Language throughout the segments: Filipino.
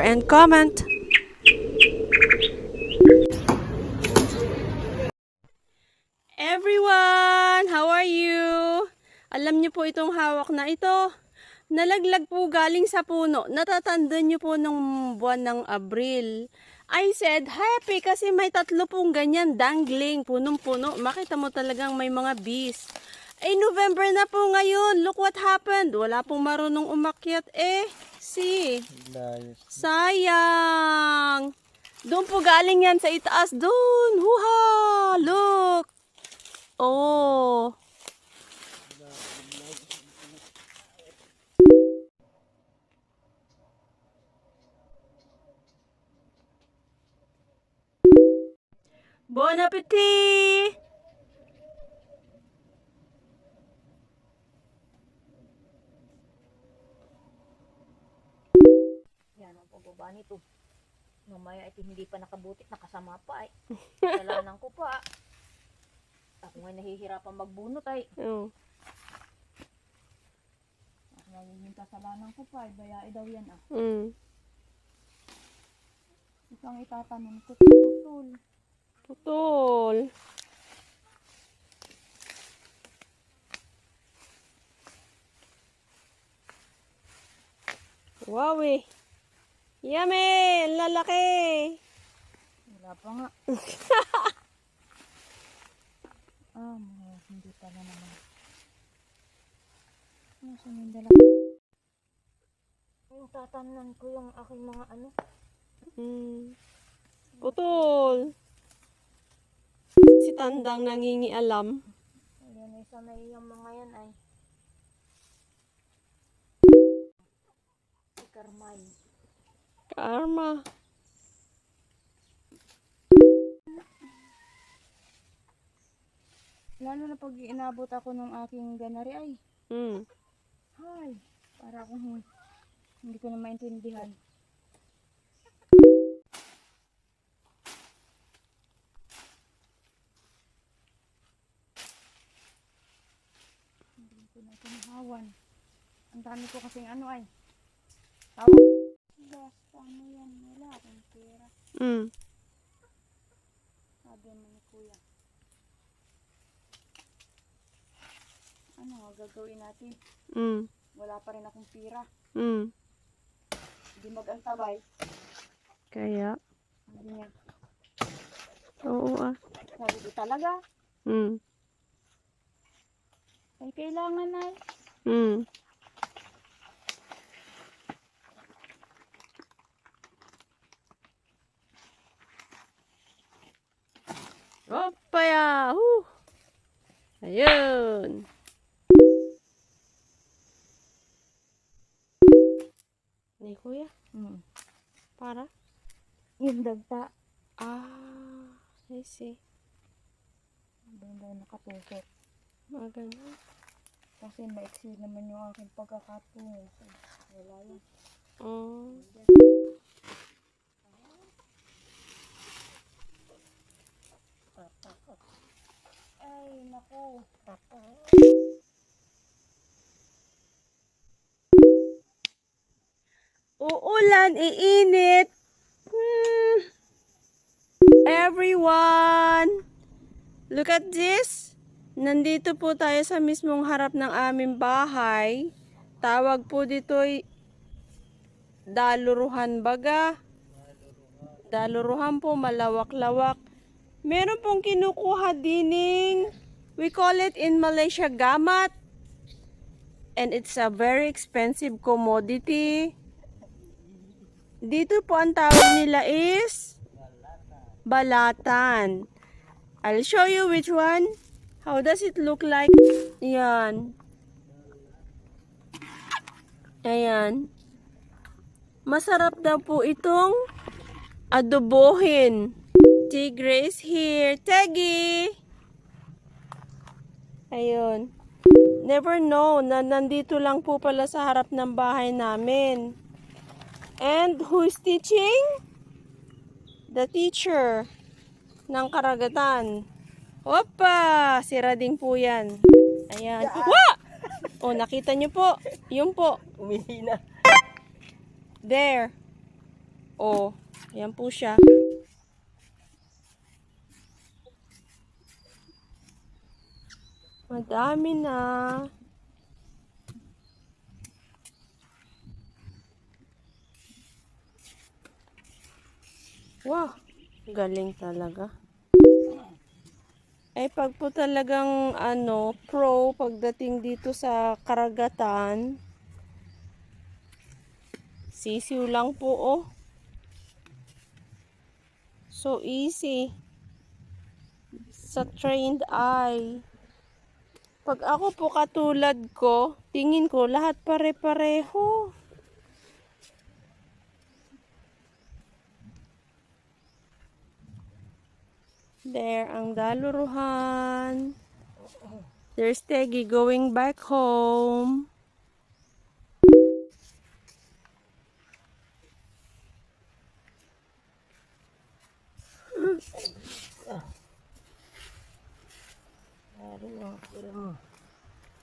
and comment. Everyone, how are you? Alam niyo po itong hawak na ito. Nalaglag po galing sa puno. Natatandaan niyo po nung buwan ng Abril. I said happy kasi may 3 pong ganyan dangling, punong-puno. Makita mo talagang may mga bees. Ay, November na po ngayon. Look what happened. Wala pong marunong umakyat eh. See? Sayang. Doon po galing yan sa itaas. Doon. Huha! Look. Oh. Bon appetit! Yan ang pagbaba nito. Mamaya ito hindi pa nakabutik, nakasama pa ay. Dalanan ko pa. Ako ngayon nahihirapan magbunot ay. Oh. Ako ngayon yung kasalanan ko pa ay. Bayae daw yan ah. Isang itatanim ko. Putol. Putol. Wow eh. Yummy! Lalaki! Wala pa nga. Hindi pa na naman. Sumindala. Yung tatanan ko yung aking mga ano. Putol. Si Tandang nangingialam. Ayan ay sanay yung mga yan ay. Si Carmay. Karma. Lalo na pag inabot ako ng aking ganari ay. Hay, para akong hindi ko na maintindihan. Hindi ko na tinahawan. Ang dami ko kasing ano ay. Tawag. Basta ano yan, wala akong pera. Sabi mo ni kuya. Ano ang gagawin natin? Wala pa rin akong pera. Hindi mag-antabay. Kaya? Sabi niya. Oo ah. Sabi ko talaga. Ay kailangan ay. Opaya! Ayun! Ni kuya? Para? Yung dagta. I see. Doon daw nakatusok. Maganda. Kasi maiksi naman yung aking pagkakatungo. Wala yan. Ay, naku. Uulan, iinit. Everyone, look at this. Nandito po tayo sa mismong harap ng aming bahay. Tawag po dito'y daluruhan baga. Daluruhan po, malawak-lawak. Meron pong kinukuha dining, we call it in Malaysia gamat. And it's a very expensive commodity. Dito po ang tawag nila is balatan. I'll show you which one. How does it look like? Yan. Ayan. Masarap daw po itong adobohin. Tigre is here. Teggy! Ayun. Never know na nandito lang po pala sa harap ng bahay namin. And who's teaching? The teacher ng karagatan. Opa! Sira din po yan. Ayan. Wa! O, nakita nyo po. Yun po. Umihina. There. Oh, ayan po siya. Madami na. Wow, galing talaga. Ay, pag po talagang pro pagdating dito sa karagatan, sisiw lang po, oh. So easy. Sa trained eye. Pag ako po katulad ko, tingin ko lahat pare-pareho. There, ang daluruhan. There's Teggy going back home.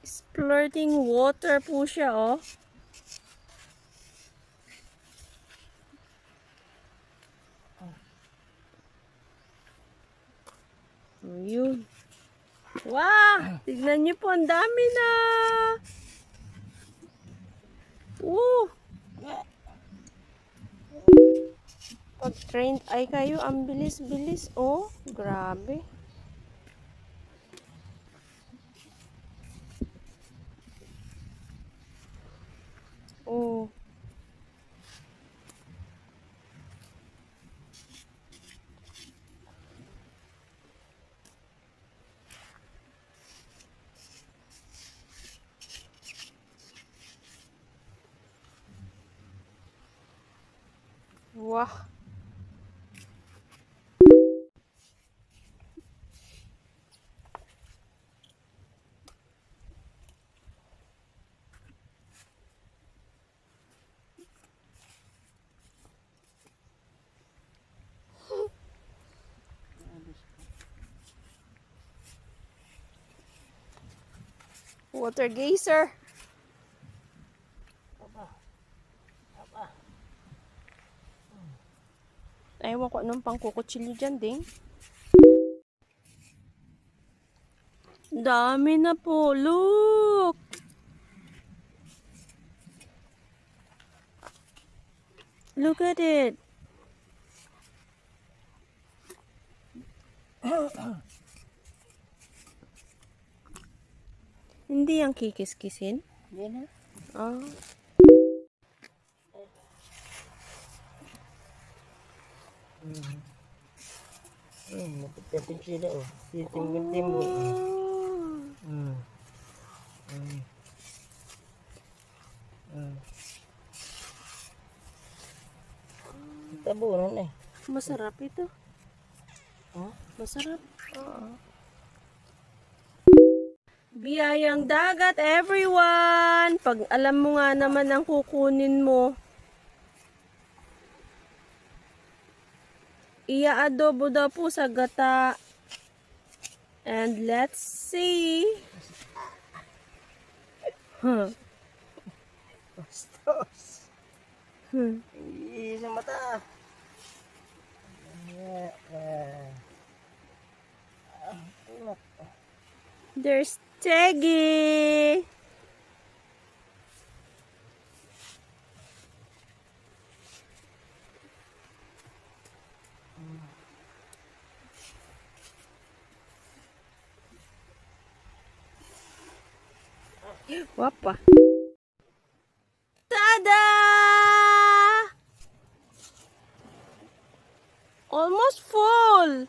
Splurting water po siya, oh. Ayun. Wow! Tignan niyo po, ang dami na! Woo! Pag trained eye kayo, ang bilis-bilis, oh. Grabe. Oh. Wah. Water geyser. Ewan ko anong pangkukutsilyo dyan, ding. Dami na po. Look! Look at it. Hindi yung kikis-kisin? Hindi na. Ah. Napagkapin sila, oh. Titim-tim-tim, Tabunan eh. Masarap ito. Huh? Masarap. Biyayang dagat, everyone! Pag alam mo nga naman ang kukunin mo, ia-adobo daw po sa gata. And let's see. Huh. Bastos. Sa mata. There's Teggy. Wapa. Tada! Almost full.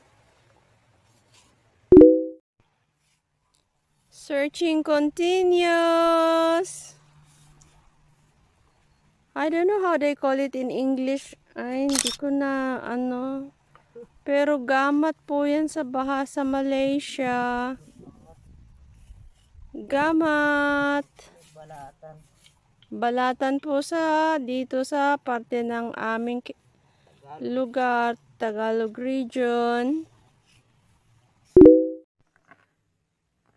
Searching continues. I don't know how they call it in English. Ay, hindi ko na Pero gamat po yan sa bahasa Malaysia. Gamat. Balatan. Balatan po dito sa parte ng aming lugar, Tagalog region.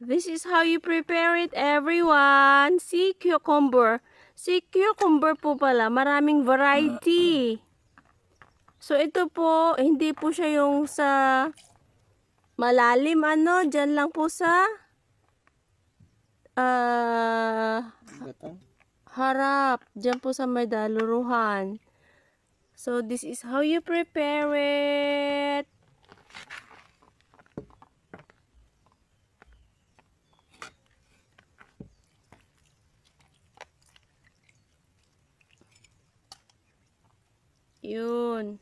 This is how you prepare it, everyone. Sea cucumber. Sea cucumber po pala, maraming variety. So, ito po, hindi po siya yung sa malalim, dyan lang po sa Gatan. harap. Dyan po sa may daluruhan. So, this is how you prepare it. Yun.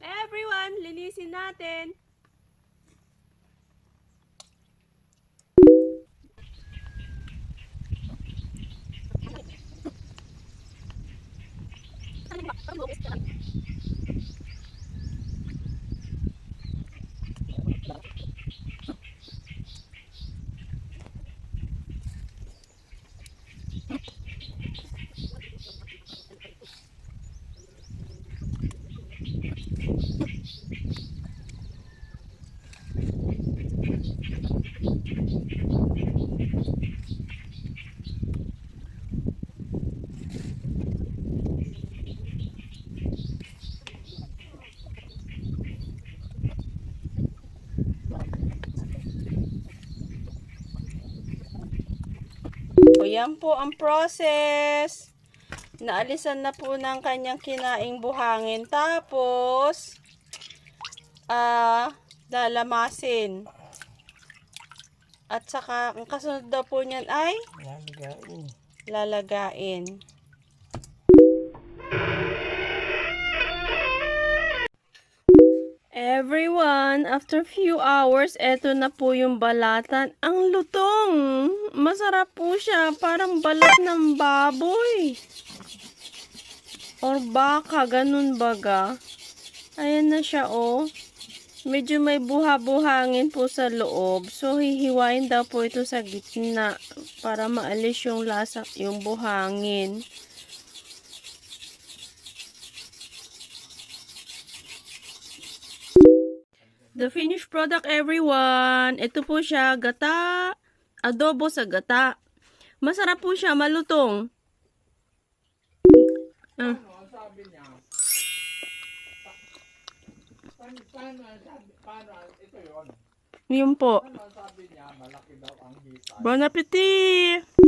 Everyone, linisin natin. O yan po ang process. Naalisan na po ng kanyang kinaing buhangin. Tapos, lalamasin. At saka, ang kasunod daw po niyan ay Lalagain. lalagain. Everyone, after few hours, eto na po yung balatan. Ang lutong! Masarap po siya. Parang balat ng baboy. Or baka, ganun baga. Ayan na siya, oh. Medyo may buha-buhangin po sa loob. So, hihiwain daw po ito sa gitna para maalis yung lasa, yung buhangin. The finished product, everyone. Ito po siya, gata. Adobo sa gata. Masarap po siya, malutong. Sabi niya, paano, ito yun. Yun po. Sabi niya, malaki daw ang hita. Bon appetit!